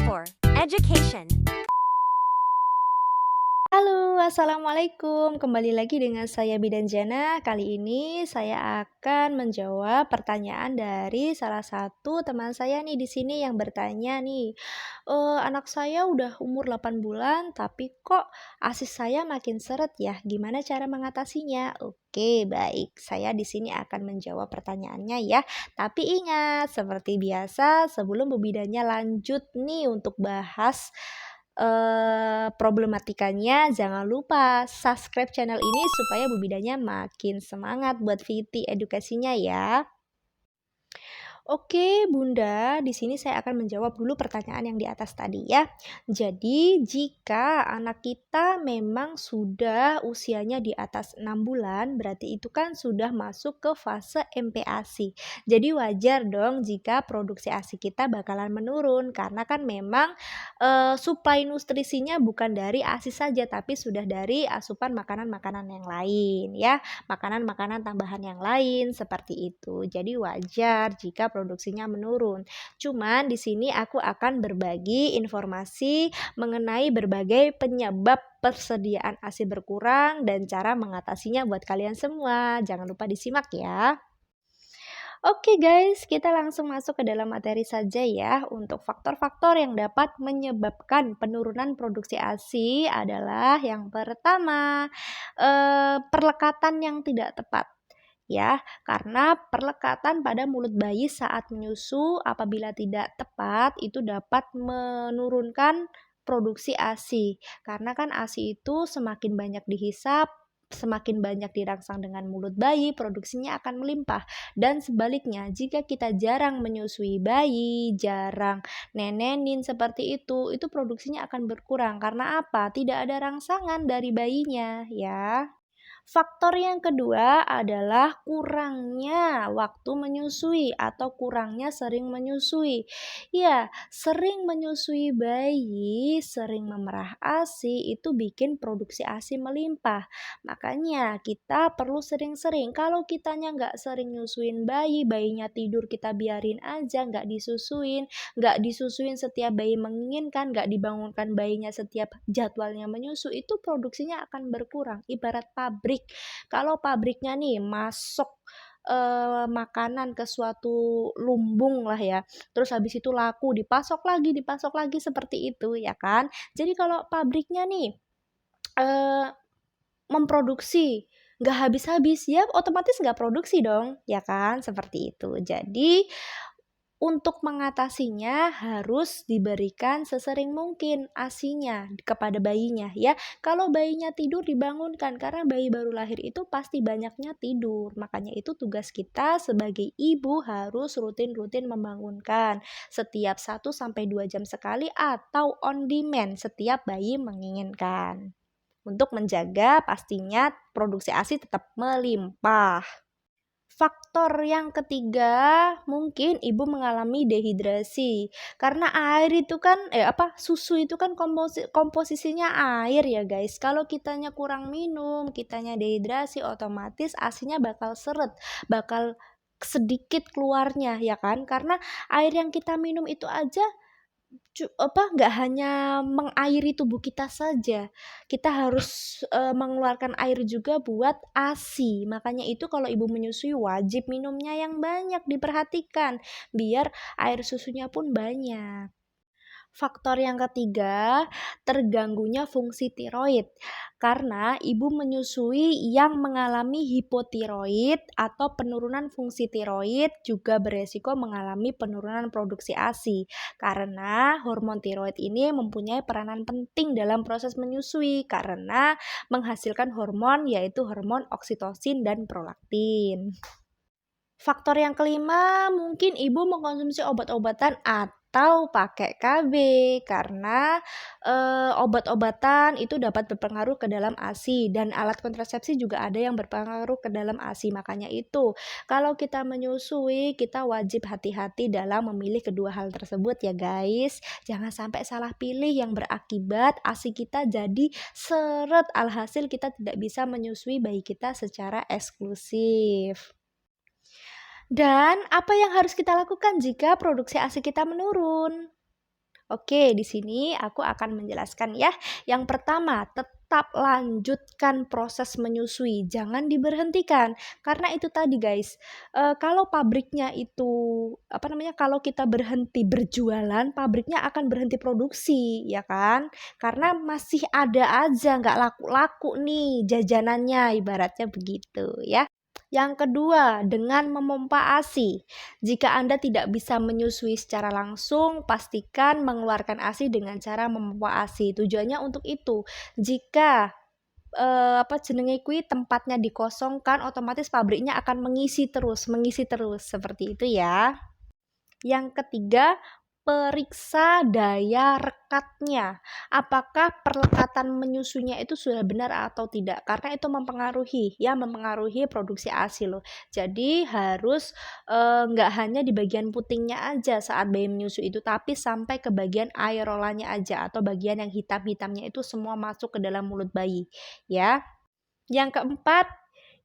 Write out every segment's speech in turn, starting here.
for education. Halo, assalamualaikum. Kembali lagi dengan saya Bidan Jana. Kali ini saya akan menjawab pertanyaan dari salah satu teman saya nih di sini yang bertanya nih, anak saya udah umur 8 bulan, tapi kok ASI saya makin seret ya? Gimana cara mengatasinya? Oke, baik. Saya di sini akan menjawab pertanyaannya ya. Tapi ingat, seperti biasa, sebelum Bu Bidannya lanjut nih untuk bahas problematikanya, jangan lupa subscribe channel ini supaya Bu Bidanya makin semangat buat VT edukasinya ya. Oke, Bunda, di sini saya akan menjawab dulu pertanyaan yang di atas tadi ya. Jadi, jika anak kita memang sudah usianya di atas 6 bulan, berarti itu kan sudah masuk ke fase MPASI. Jadi wajar dong jika produksi ASI kita bakalan menurun karena kan memang suplai nutrisinya bukan dari ASI saja tapi sudah dari asupan makanan-makanan yang lain ya. Makanan-makanan tambahan yang lain seperti itu. Jadi wajar jika produksinya menurun. Cuman di sini aku akan berbagi informasi mengenai berbagai penyebab persediaan ASI berkurang dan cara mengatasinya buat kalian semua. Jangan lupa disimak ya. Oke guys, kita langsung masuk ke dalam materi saja ya. Untuk faktor-faktor yang dapat menyebabkan penurunan produksi ASI adalah yang pertama, perlekatan yang tidak tepat. Ya, karena perlekatan pada mulut bayi saat menyusu apabila tidak tepat itu dapat menurunkan produksi ASI. Karena kan ASI itu semakin banyak dihisap, semakin banyak dirangsang dengan mulut bayi, produksinya akan melimpah. Dan sebaliknya, jika kita jarang menyusui bayi, jarang nenenin seperti itu produksinya akan berkurang. Karena apa? Tidak ada rangsangan dari bayinya, ya. Faktor yang kedua adalah kurangnya waktu menyusui atau kurangnya sering menyusui. Ya, sering menyusui bayi, sering memerah ASI itu bikin produksi ASI melimpah. Makanya kita perlu sering-sering. Kalau kitanya nggak sering nyusuin bayi, bayinya tidur kita biarin aja, nggak disusuin setiap bayi menginginkan, nggak dibangunkan bayinya setiap jadwalnya menyusu, itu produksinya akan berkurang. Ibarat pabrik. Kalau pabriknya nih masuk makanan ke suatu lumbung lah ya, terus habis itu laku, dipasok lagi seperti itu ya kan. Jadi kalau pabriknya nih memproduksi nggak habis-habis ya otomatis nggak produksi dong ya kan, seperti itu. Jadi untuk mengatasinya harus diberikan sesering mungkin ASINya kepada bayinya ya. Kalau bayinya tidur dibangunkan karena bayi baru lahir itu pasti banyaknya tidur. Makanya itu tugas kita sebagai ibu harus rutin-rutin membangunkan setiap 1-2 jam sekali atau on demand setiap bayi menginginkan. Untuk menjaga pastinya produksi ASI tetap melimpah. Faktor yang ketiga, mungkin ibu mengalami dehidrasi. Karena air itu kan susu itu kan komposisinya air ya guys. Kalau kitanya kurang minum, kitanya dehidrasi, otomatis ASINya bakal seret, bakal sedikit keluarnya ya kan? Karena air yang kita minum itu aja nggak hanya mengairi tubuh kita saja, kita harus mengeluarkan air juga buat ASI. Makanya itu kalau ibu menyusui wajib minumnya yang banyak, diperhatikan biar air susunya pun banyak. Faktor yang ketiga, terganggunya fungsi tiroid. Karena ibu menyusui yang mengalami hipotiroid atau penurunan fungsi tiroid juga beresiko mengalami penurunan produksi ASI. Karena hormon tiroid ini mempunyai peranan penting dalam proses menyusui karena menghasilkan hormon yaitu hormon oksitosin dan prolaktin. Faktor yang kelima, mungkin ibu mengkonsumsi obat-obatan atau pakai KB karena obat-obatan itu dapat berpengaruh ke dalam ASI dan alat kontrasepsi juga ada yang berpengaruh ke dalam ASI. Makanya itu, kalau kita menyusui, kita wajib hati-hati dalam memilih kedua hal tersebut ya guys. Jangan sampai salah pilih yang berakibat ASI kita jadi seret, alhasil kita tidak bisa menyusui bayi kita secara eksklusif. Dan apa yang harus kita lakukan jika produksi ASI kita menurun? Oke, di sini aku akan menjelaskan ya. Yang pertama, tetap lanjutkan proses menyusui, jangan diberhentikan. Karena itu tadi guys, kalau pabriknya itu, apa namanya, kalau kita berhenti berjualan, pabriknya akan berhenti produksi, ya kan? Karena masih ada aja nggak laku-laku nih jajanannya, ibaratnya begitu ya. Yang kedua, dengan memompa ASI. Jika Anda tidak bisa menyusui secara langsung, pastikan mengeluarkan ASI dengan cara memompa ASI. Tujuannya untuk itu. Jika apa jenenge kuwi tempatnya dikosongkan, otomatis pabriknya akan mengisi terus seperti itu ya. Yang ketiga, periksa daya rekatnya. Apakah perlekatan menyusunya itu sudah benar atau tidak? Karena itu mempengaruhi produksi ASI loh. Jadi harus nggak hanya di bagian putingnya aja saat bayi menyusu itu, tapi sampai ke bagian aerolanya aja atau bagian yang hitam-hitamnya itu semua masuk ke dalam mulut bayi, ya. Yang keempat,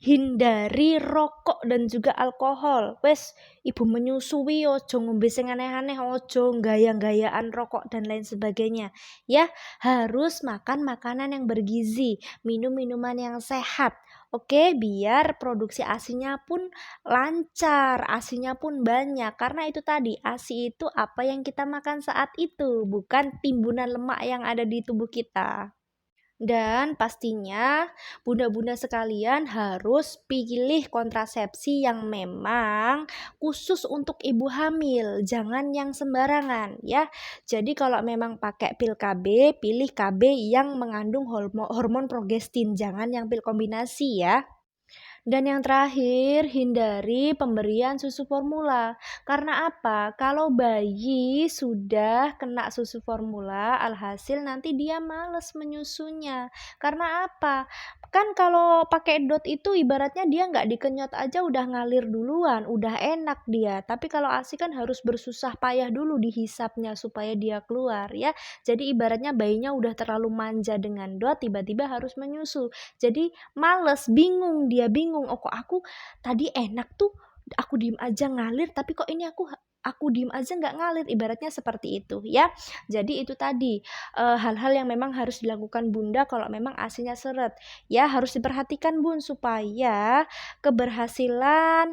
hindari rokok dan juga alkohol. Wes, ibu menyusui ojo ngombe sing aneh-aneh, ojo gaya-gayaan rokok dan lain sebagainya. Ya, harus makan makanan yang bergizi, minum minuman yang sehat. Oke, biar produksi ASINya pun lancar, ASINya pun banyak. Karena itu tadi, ASI itu apa yang kita makan saat itu, bukan timbunan lemak yang ada di tubuh kita. Dan pastinya bunda-bunda sekalian harus pilih kontrasepsi yang memang khusus untuk ibu hamil, jangan yang sembarangan ya. Jadi kalau memang pakai pil KB, pilih KB yang mengandung hormon progestin, jangan yang pil kombinasi ya. Dan yang terakhir, hindari pemberian susu formula. Karena apa? Kalau bayi sudah kena susu formula, alhasil nanti dia males menyusunya. Karena apa? Kan kalau pakai dot itu ibaratnya dia nggak dikenyot aja udah ngalir duluan, udah enak dia. Tapi kalau ASI kan harus bersusah payah dulu dihisapnya supaya dia keluar ya. Jadi ibaratnya bayinya udah terlalu manja dengan dot, tiba-tiba harus menyusu. Jadi males, bingung, oh kok aku tadi enak tuh aku diem aja ngalir, tapi kok ini aku diem aja nggak ngalir, ibaratnya seperti itu ya. Jadi itu tadi hal-hal yang memang harus dilakukan bunda kalau memang asinya seret ya, harus diperhatikan bun supaya keberhasilan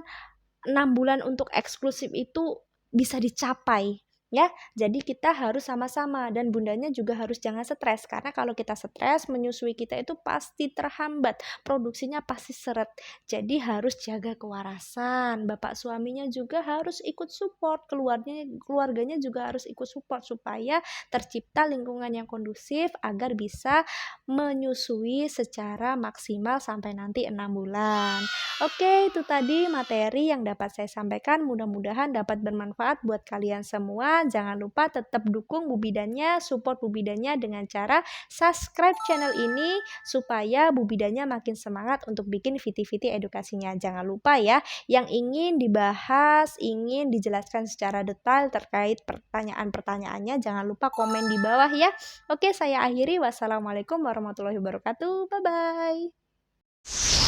6 bulan untuk eksklusif itu bisa dicapai ya. Jadi kita harus sama-sama dan bundanya juga harus jangan stres karena kalau kita stres menyusui kita itu pasti terhambat, produksinya pasti seret. Jadi harus jaga kewarasan. Bapak suaminya juga harus ikut support, keluarganya juga harus ikut support supaya tercipta lingkungan yang kondusif agar bisa menyusui secara maksimal sampai nanti 6 bulan. Oke, itu tadi materi yang dapat saya sampaikan. Mudah-mudahan dapat bermanfaat buat kalian semua. Jangan lupa tetap dukung Bu Bidannya, support Bu Bidannya dengan cara subscribe channel ini supaya Bu Bidannya makin semangat untuk bikin viti-viti edukasinya. Jangan lupa ya, yang ingin dibahas, ingin dijelaskan secara detail terkait pertanyaan-pertanyaannya, jangan lupa komen di bawah ya. Oke, saya akhiri. Wassalamualaikum warahmatullahi wabarakatuh. Bye-bye.